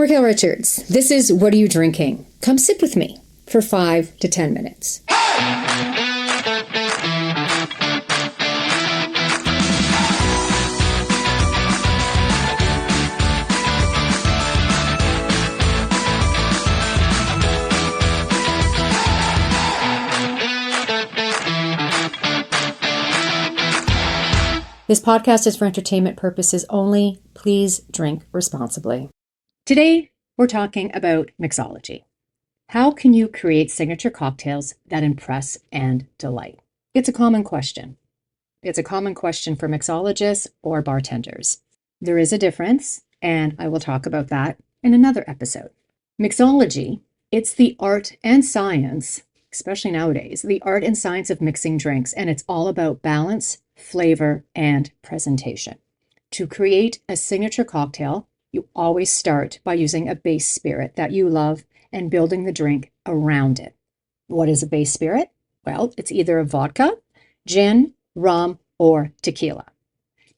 I'm Raquel Richards. This is What Are You Drinking? Come sit with me for 5 to 10 minutes. This podcast is for entertainment purposes only. Please drink responsibly. Today, we're talking about mixology. How can you create signature cocktails that impress and delight? It's a common question. It's a common question for mixologists or bartenders. There is a difference, and I will talk about that in another episode. Mixology, it's the art and science, especially nowadays, the art and science of mixing drinks, and it's all about balance, flavor, and presentation. To create a signature cocktail, you always start by using a base spirit that you love and building the drink around it. What is a base spirit? Well, it's either a vodka, gin, rum, or tequila.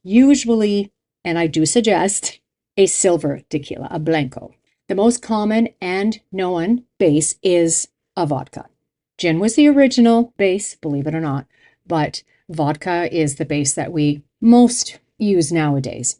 Usually, and I do suggest, a silver tequila, a blanco. The most common and known base is a vodka. Gin was the original base, believe it or not, but vodka is the base that we most use nowadays.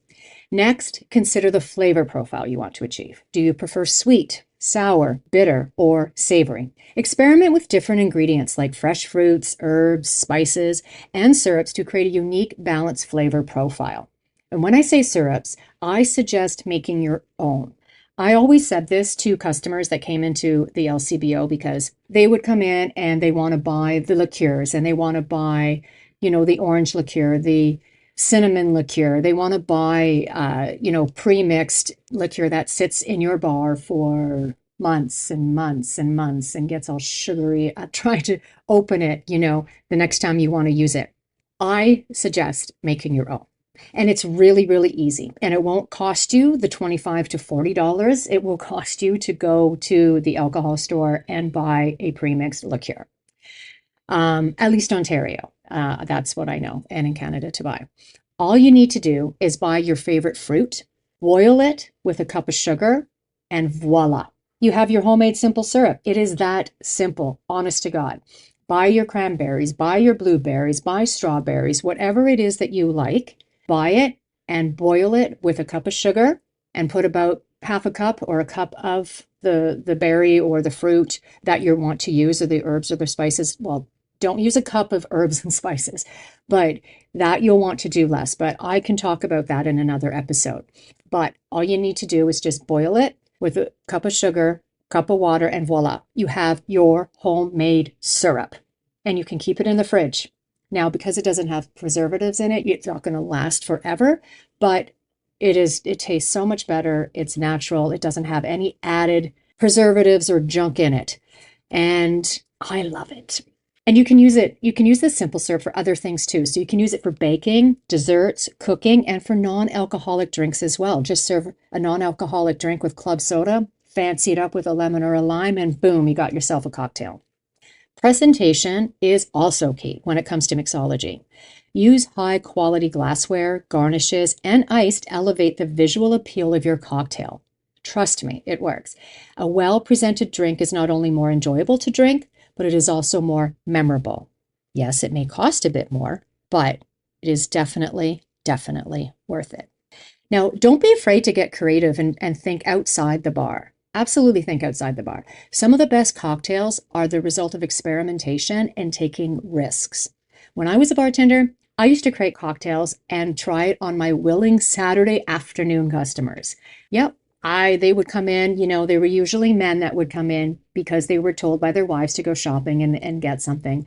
Next, consider the flavor profile you want to achieve. Do you prefer sweet, sour, bitter, or savory? Experiment with different ingredients like fresh fruits, herbs, spices, and syrups to create a unique, balanced flavor profile. And when I say syrups, I suggest making your own. I always said this to customers that came into the LCBO because they would come in and they want to buy the liqueurs and they want to buy the orange liqueur, the cinnamon liqueur. They want to buy, pre-mixed liqueur that sits in your bar for months and months and months and gets all sugary. Try to open it, the next time you want to use it. I suggest making your own. And it's really, really easy. And it won't cost you the $25 to $40. It will cost you to go to the alcohol store and buy a pre-mixed liqueur. At least Ontario. That's what I know, and in Canada to buy. All you need to do is buy your favorite fruit, boil it with a cup of sugar, and voila. You have your homemade simple syrup. It is that simple, honest to God. Buy your cranberries, buy your blueberries, buy strawberries, whatever it is that you like, buy it and boil it with a cup of sugar and put about half a cup or a cup of the berry or the fruit that you want to use, or the herbs or the spices. Well, don't use a cup of herbs and spices, but that you'll want to do less. But I can talk about that in another episode. But all you need to do is just boil it with a cup of sugar, cup of water, and voila, you have your homemade syrup. And you can keep it in the fridge. Now, because it doesn't have preservatives in it, it's not going to last forever, but it tastes so much better. It's natural. It doesn't have any added preservatives or junk in it. And I love it. And you can use this simple syrup for other things too. So you can use it for baking, desserts, cooking, and for non-alcoholic drinks as well. Just serve a non-alcoholic drink with club soda, fancy it up with a lemon or a lime, and boom, you got yourself a cocktail. Presentation is also key when it comes to mixology. Use high-quality glassware, garnishes, and ice to elevate the visual appeal of your cocktail. Trust me, it works. A well-presented drink is not only more enjoyable to drink, but it is also more memorable. Yes, it may cost a bit more, but it is definitely worth it. Now, don't be afraid to get creative and think outside the bar. Absolutely think outside the bar. Some of the best cocktails are the result of experimentation and taking risks. When I was a bartender, I used to create cocktails and try it on my willing Saturday afternoon customers. Yep. They would come in, they were usually men that would come in because they were told by their wives to go shopping and get something.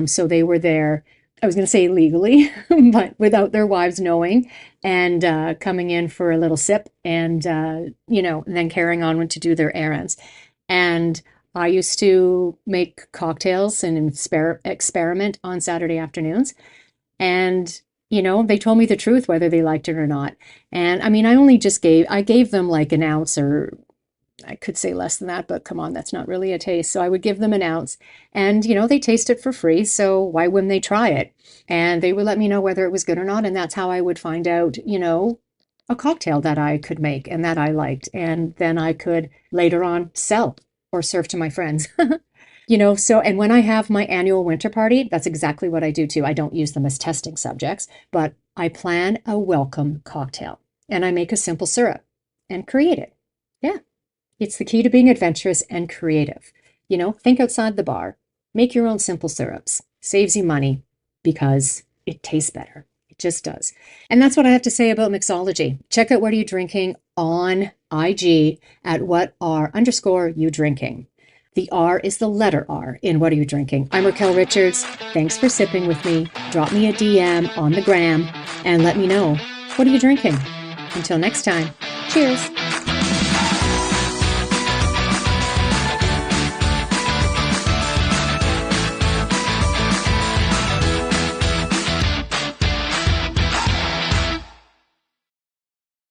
So they were there, I was going to say legally, but without their wives knowing, and coming in for a little sip and, and then carrying on to do their errands. And I used to make cocktails and experiment on Saturday afternoons. And they told me the truth, whether they liked it or not. And I mean, I gave them like an ounce, or I could say less than that, but come on, that's not really a taste. So I would give them an ounce and, they taste it for free. So why wouldn't they try it? And they would let me know whether it was good or not. And that's how I would find out, a cocktail that I could make and that I liked. And then I could later on sell or serve to my friends. So, and when I have my annual winter party, that's exactly what I do too. I don't use them as testing subjects, but I plan a welcome cocktail and I make a simple syrup and create it. Yeah. It's the key to being adventurous and creative. Think outside the bar, make your own simple syrups, saves you money because it tastes better. It just does. And that's what I have to say about mixology. Check out What Are You Drinking on IG at @what_are_you drinking. The R is the letter R in What Are You Drinking? I'm Raquel Richards. Thanks for sipping with me. Drop me a DM on the gram and let me know, what are you drinking? Until next time, cheers.